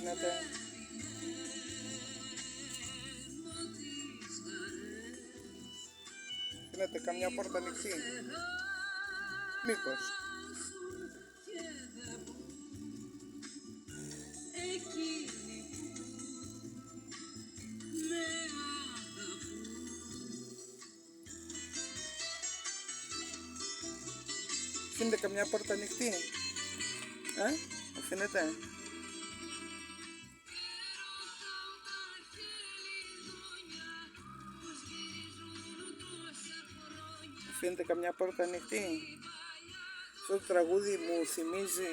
αφήνετε? Αφήνετε καμιά πόρτα ανοιχτή? Μήπως? Αφήνετε καμιά πόρτα ανοιχτή? Αφήνετε? Αφήνετε καμιά πόρτα ανοιχτή? Αυτό το τραγούδι μου θυμίζει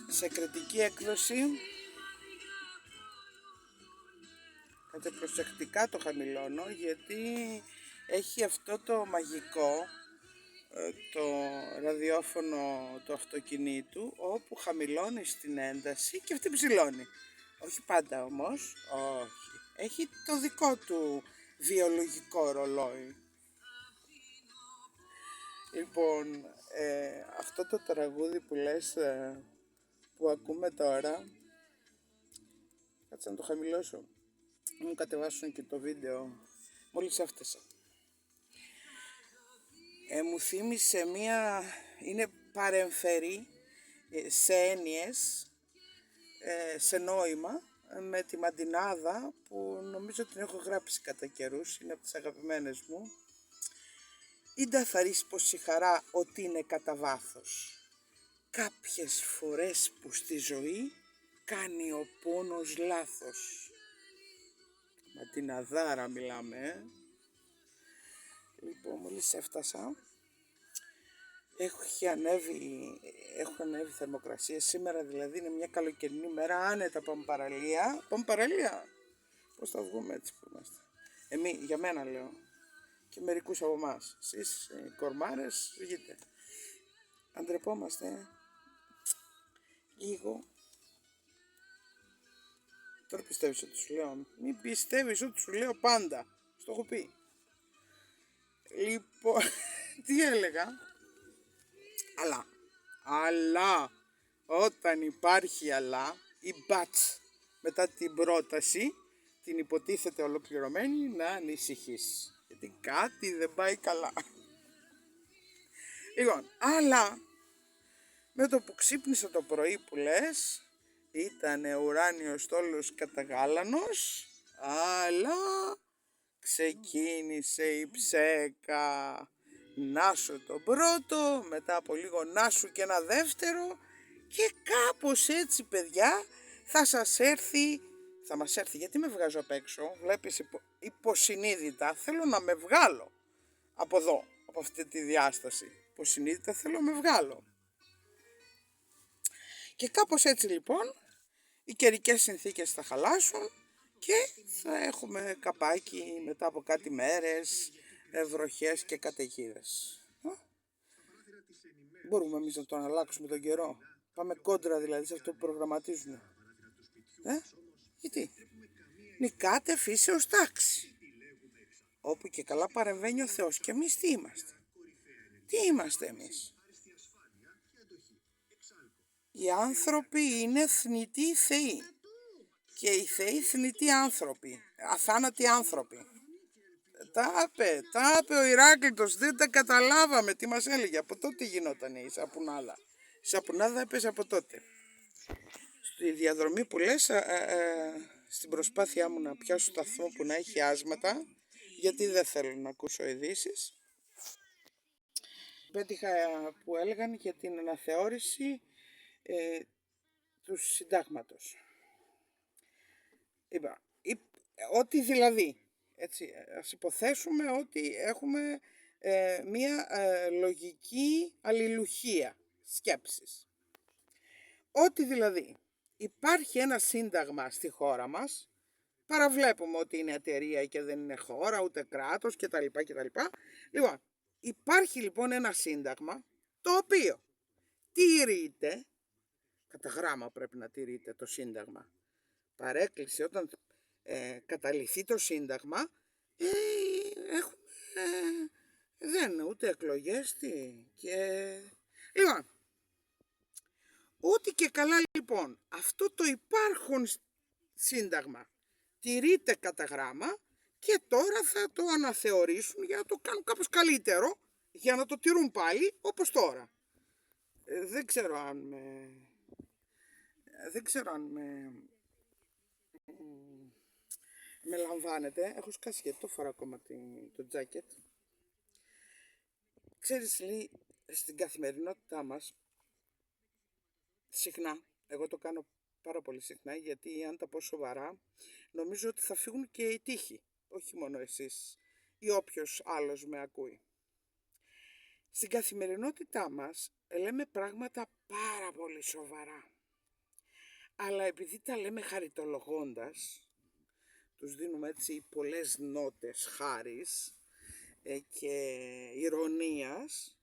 σε κριτική έκδοση. Κάτε προσεκτικά το χαμηλώνω, γιατί έχει αυτό το μαγικό, το ραδιόφωνο του αυτοκινήτου, όπου χαμηλώνει την ένταση και αυτή ψηλώνει. Όχι πάντα όμως, όχι. Έχει το δικό του βιολογικό ρολόι. Λοιπόν, αυτό το τραγούδι που λες, που ακούμε τώρα, κάτσε να το χαμηλώσω, μου κατεβάσουν και το βίντεο, μόλις έφτασα. Μου θύμισε είναι παρεμφερή σε έννοιες, σε νόημα, με τη Μαντινάδα, που νομίζω την έχω γράψει κατά καιρούς, είναι από τις αγαπημένες μου. Ήντα θα πως η χαρά ότι είναι κατά βάθος. Κάποιες φορές που στη ζωή κάνει ο πόνος λάθος. Μαντιναδάρα μιλάμε, Λοιπόν, μόλις έφτασα, έχουν ανέβει θερμοκρασίες. Σήμερα δηλαδή είναι μια καλοκαιρινή μέρα, άνετα πάμε παραλία. Πάμε παραλία. Πώς θα βγούμε έτσι που είμαστε? Για μένα λέω. Και μερικούς από εμάς. Εσείς κορμάρες, βγείτε. Αντρεπόμαστε λίγο. Τώρα πιστεύεις ότι σου λέω? Μην πιστεύεις ότι σου λέω πάντα. Στο έχω πει. Λοιπόν, τι έλεγα? Αλλά, όταν υπάρχει η μπατς μετά την πρόταση, την υποτίθεται ολοκληρωμένη, να ανησυχείς. Γιατί κάτι δεν πάει καλά. Λοιπόν, αλλά, με το που ξύπνησα το πρωί που λες, ήταν ουράνιος στόλος καταγάλανος, αλλά ξεκίνησε η ψέκα. Νάσου το πρώτο, μετά από λίγο νάσου και ένα δεύτερο, και κάπως έτσι, παιδιά, θα μας έρθει, γιατί με βγάζω απ' έξω, βλέπεις, υποσυνείδητα θέλω να με βγάλω από εδώ, από αυτή τη διάσταση, υποσυνείδητα θέλω να με βγάλω. Και κάπως έτσι λοιπόν, οι καιρικές συνθήκες θα χαλάσουν και θα έχουμε καπάκι μετά από κάτι μέρες, βροχές και καταιγίδες. Μπορούμε εμείς να τον αλλάξουμε τον καιρό? Πάμε κόντρα δηλαδή σε αυτό που προγραμματίζουμε? Γιατί? Νικάτε φύσεως τάξη. Όπου και καλά παρεμβαίνει ο Θεός. Και εμείς τι είμαστε? Τι είμαστε εμείς? Οι άνθρωποι είναι θνητοί θεοί. Και οι θεοί θνητοί άνθρωποι. Αθάνατοι άνθρωποι. Τα είπε ο Ηράκλειτος, δεν τα καταλάβαμε τι μας έλεγε. Από τότε γινόταν η σαπουνάδα. Η σαπουνάδα έπαιζε από τότε. Στη διαδρομή που λες, στην προσπάθειά μου να πιάσω σταθμό που να έχει άσματα, γιατί δεν θέλω να ακούσω ειδήσεις, πέτυχα που έλεγαν για την αναθεώρηση του συντάγματος. Είπα, ότι δηλαδή, έτσι, ας υποθέσουμε ότι έχουμε μία λογική αλληλουχία σκέψης. Ότι δηλαδή υπάρχει ένα σύνταγμα στη χώρα μας, παραβλέπουμε ότι είναι εταιρεία και δεν είναι χώρα, ούτε κράτος κτλ. Λοιπόν, υπάρχει λοιπόν ένα σύνταγμα το οποίο τηρείται, κατά γράμμα πρέπει να τηρείται το σύνταγμα. Παρέκκληση όταν καταληθεί το σύνταγμα, δεν ούτε εκλογές και... Λοιπόν, Ό,τι και καλά λοιπόν, αυτό το υπάρχον σύνταγμα τηρείται κατά γράμμα και τώρα θα το αναθεωρήσουν για να το κάνουν κάπως καλύτερο, για να το τηρούν πάλι όπως τώρα. Δεν ξέρω αν με λαμβάνετε. Έχω σκάσει γιατί το φοράω ακόμα το τζάκετ. Ξέρεις, λέει, στην καθημερινότητά μας, συχνά, εγώ το κάνω πάρα πολύ συχνά, γιατί αν τα πω σοβαρά, νομίζω ότι θα φύγουν και οι τύχοι, όχι μόνο εσείς ή όποιος άλλος με ακούει. Στην καθημερινότητά μας λέμε πράγματα πάρα πολύ σοβαρά, αλλά επειδή τα λέμε χαριτολογώντας, τους δίνουμε έτσι πολλές νότες χάρης και ηρωνίας,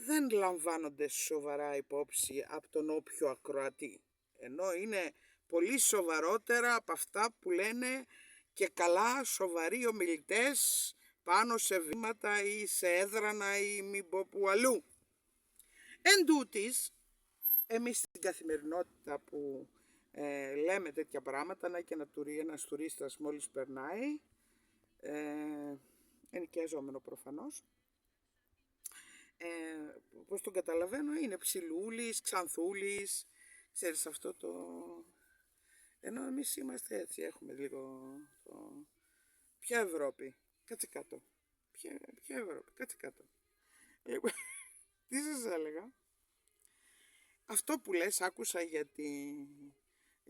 δεν λαμβάνονται σοβαρά υπόψη από τον όποιο ακροατή. Ενώ είναι πολύ σοβαρότερα από αυτά που λένε και καλά σοβαροί ομιλητές πάνω σε βήματα ή σε έδρανα ή μην πω που αλλού. Εν τούτης, εμείς στην καθημερινότητα που λέμε τέτοια πράγματα, να και ένας τουρίστας μόλις περνάει, ενοικιαζόμενο προφανώς, πώς τον καταλαβαίνω, είναι ψηλούλης, ξανθούλης, ξέρεις αυτό το... Ενώ εμείς είμαστε έτσι, έχουμε λίγο το... Ποια Ευρώπη, κάτσε κάτω. Ποια Ευρώπη, κάτσε κάτω. Τι σας έλεγα. Αυτό που λες άκουσα για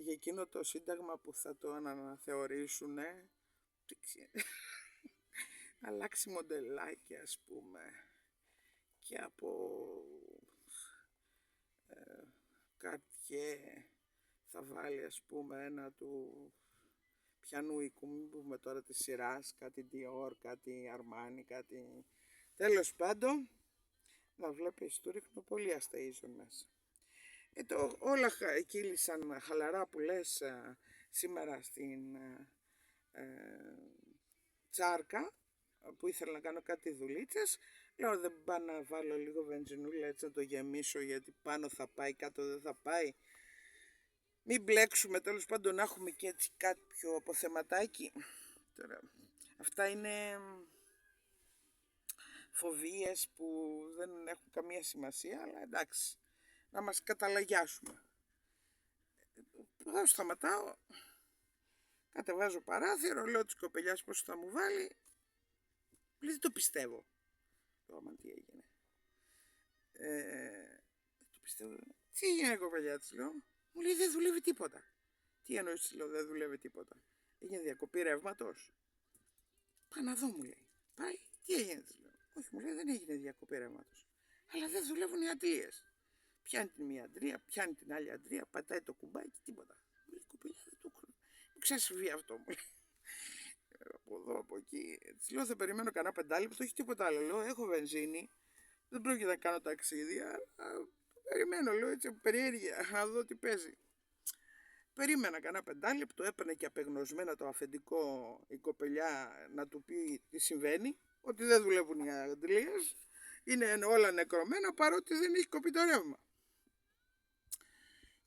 εκείνο το σύνταγμα που θα το αναθεωρήσουνε. Αλλάξει μοντελάκι ας πούμε. Και από Καρτιέ θα βάλει ας πούμε ένα του πιανού οίκου, μην πούμε τώρα της σειράς, κάτι Dior, κάτι Armani, κάτι... Τέλος πάντων, να βλέπεις, του ρίχνω πολύ αστεΐζον μέσα. Όλα κύλησαν χαλαρά που λες σήμερα στην τσάρκα, που ήθελα να κάνω κάτι δουλίτσες. Λέω δεν πάω να βάλω λίγο βενζινούλα έτσι να το γεμίσω, γιατί πάνω θα πάει, κάτω δεν θα πάει. Μην μπλέξουμε, τέλος πάντων να έχουμε και έτσι κάποιο αποθεματάκι. Τώρα, αυτά είναι φοβίες που δεν έχουν καμία σημασία, αλλά εντάξει, να μας καταλαγιάσουμε. Εγώ σταματάω, κατεβάζω παράθυρο, λέω της κοπελιάς πόσο θα μου βάλει. Δεν το πιστεύω. Άμα τι έγινε. Το πιστεύω. Τι έγινε κοπελιά της, λέω. Μου λέει δεν δουλεύει τίποτα. Τι εννοείς, λέω, δεν δουλεύει τίποτα. Έγινε διακοπή ρεύματος. Πάω να δω, μου λέει. Πάει, τι έγινε, της λέω. Όχι, μου λέει δεν έγινε διακοπή ρεύματος. Αλλά δεν δουλεύουν οι αντλίες. Πιάνει την μία αντρία, πιάνει την άλλη αντρία, πατάει το κουμπάκι, τίποτα. Μου λέει κοπελιά δεν το χρόνο. Μου ξασβεί αυτό, μου λέει. Από εδώ, από εκεί. Της λέω θα περιμένω κανένα πεντάλεπτο, όχι τίποτα άλλο. Λέω έχω βενζίνη. Δεν πρόκειται να κάνω ταξίδια. Περιμένω, λέω έτσι από περιέργεια, να δω τι παίζει. Περίμενα κανένα πεντάλεπτο, έπαιρνε και απεγνωσμένα το αφεντικό η κοπελιά να του πει τι συμβαίνει, ότι δεν δουλεύουν οι αντλίες, είναι όλα νεκρωμένα παρότι δεν έχει κοπεί το ρεύμα.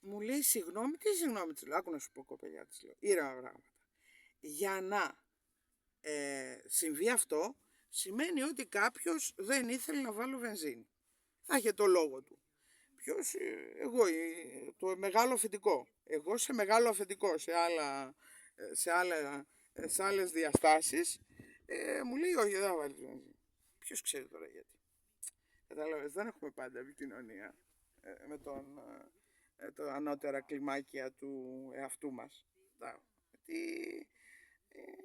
Μου λέει συγγνώμη, τι συγγνώμη, της λέω, άκου να σου πω κοπελιά, της λέω, ήρεμα πράγματα. Για να συμβεί αυτό, σημαίνει ότι κάποιος δεν ήθελε να βάλω βενζίνη. Θα είχε το λόγο του. Ποιος, εγώ, το μεγάλο αφεντικό. Εγώ σε μεγάλο αφεντικό, σε άλλες διαστάσεις, μου λέει όχι, δεν θα βάλεις βενζίνη. Ποιος ξέρει τώρα γιατί. Κατάλαβες, δεν έχουμε πάντα επικοινωνία με το ανώτερα κλιμάκια του εαυτού μας. Γιατί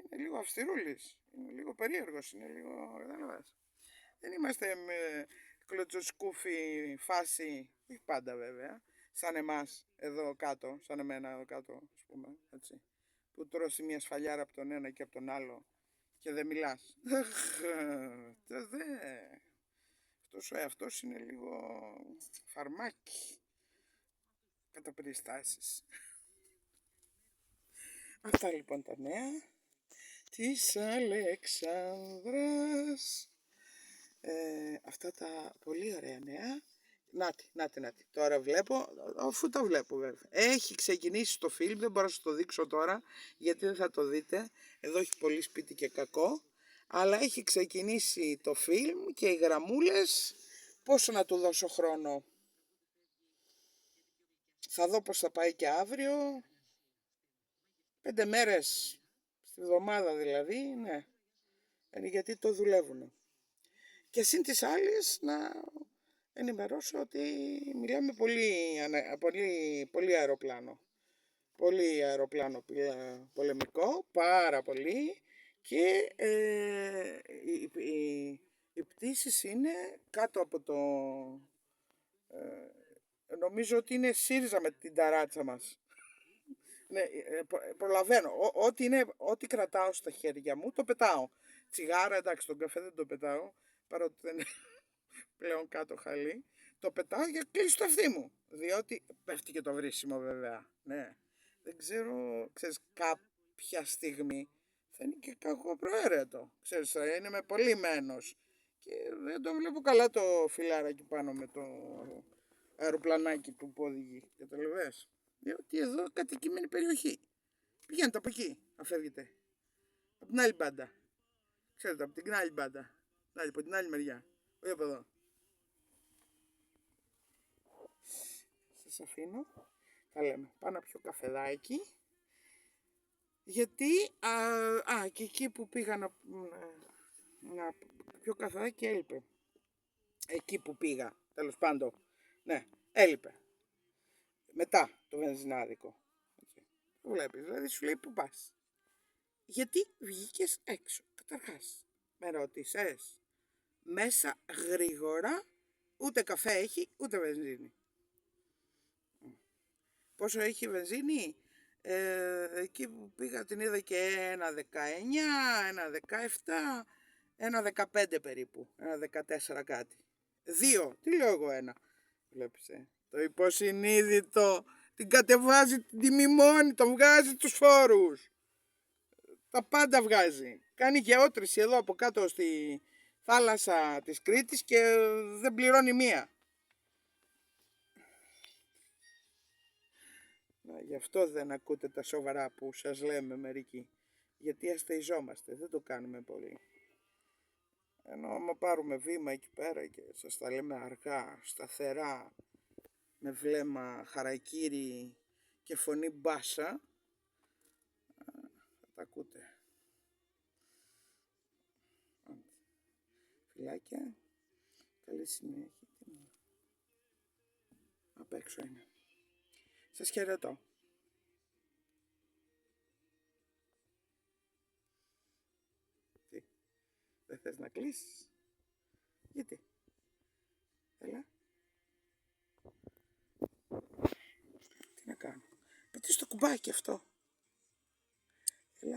είναι λίγο αυστηρούλης, είναι λίγο περίεργος, είναι λίγο, κατάλαβες. Δεν είμαστε με κλωτσοσκούφι φάση, όχι πάντα βέβαια, σαν εμάς εδώ κάτω, σαν εμένα εδώ κάτω, ας πούμε, έτσι, που τρώσει μια σφαλιάρα από τον ένα και από τον άλλο και δεν μιλάς. Αυτός ο εαυτός είναι λίγο φαρμάκι κατά περιστάσεις. Αυτά λοιπόν τα νέα της Αλεξάνδρας. Αυτά τα πολύ ωραία νέα Νάτι. Τώρα βλέπω, αφού το βλέπω βέβαια. Έχει ξεκινήσει το φιλμ, δεν μπορώ να σας το δείξω τώρα, γιατί δεν θα το δείτε. Εδώ έχει πολύ σπίτι και κακό. Αλλά έχει ξεκινήσει το φιλμ και οι γραμμούλες. Πόσο να του δώσω χρόνο? Θα δω πώς θα πάει και αύριο. 5 μέρες στη βδομάδα δηλαδή, ναι. Γιατί το δουλεύουν. Και συν τις άλλες να ενημερώσω ότι μιλάμε πολύ αεροπλάνο. Πολύ αεροπλάνο πολεμικό, πάρα πολύ. Και οι πτήσεις είναι κάτω από το... νομίζω ότι είναι ΣΥΡΙΖΑ με την ταράτσα μας. Ναι, προλαβαίνω. Ό,τι κρατάω στα χέρια μου, το πετάω. Τσιγάρα, εντάξει, τον καφέ δεν το πετάω, παρότι δεν είναι πλέον κάτω χαλί. Το πετάω για κλείσει το αυτί μου. Διότι πέφτει και το βρίσιμο βέβαια. Ναι. Δεν ξέρω, ξέρεις, κάποια στιγμή θα είναι και κακοπροαίρετο. Ξέρεις, θα είναι με πολύ μένος. Και δεν το βλέπω καλά το φιλάρακι πάνω με το αεροπλανάκι του που οδηγεί. Καταλαβες. Διότι εδώ κατοικημένη περιοχή. Πηγαίνετε από εκεί, αν φεύγετε. Από την άλλη μπάντα. Ξέρετε, από την άλλη μπάντα. Από την άλλη μεριά. Όχι από εδώ. Σας αφήνω. Τα λέμε. Πάω να πιω καφεδάκι. Γιατί, και εκεί που πήγα να πιω καφεδάκι έλειπε. Εκεί που πήγα, τέλος πάντων. Ναι, έλειπε. Μετά το βενζινάδικο. Το βλέπεις, δηλαδή σου λέει που πας. Γιατί βγήκες έξω, καταρχάς. Με ρώτησες. Μέσα γρήγορα, ούτε καφέ έχει, ούτε βενζίνη. Πόσο έχει βενζίνη? Εκεί που πήγα την είδα και 1,19, 1,17, 1,15 περίπου, 1,14 κάτι. 2, τι λέω εγώ 1. Βλέπεις, το υποσυνείδητο την κατεβάζει την τιμή μόνη, το βγάζει τους φόρους. Τα πάντα βγάζει. Κάνει γεώτρηση εδώ από κάτω στη θάλασσα της Κρήτης και δεν πληρώνει μία. Γι' αυτό δεν ακούτε τα σοβαρά που σας λέμε μερικοί. Γιατί αστεϊζόμαστε, δεν το κάνουμε πολύ. Ενώ άμα πάρουμε βήμα εκεί πέρα και σας τα λέμε αργά, σταθερά, με βλέμμα χαρακύρι και φωνή μπάσα, θα τα ακούτε. Φιλάκια, καλή συνέχεια. Απ' έξω είναι. Σας χαιρετώ. Τι, δεν θες να κλείσεις? Γιατί? Έλα. Τι να κάνω? Πατήσεις το κουμπάκι αυτό.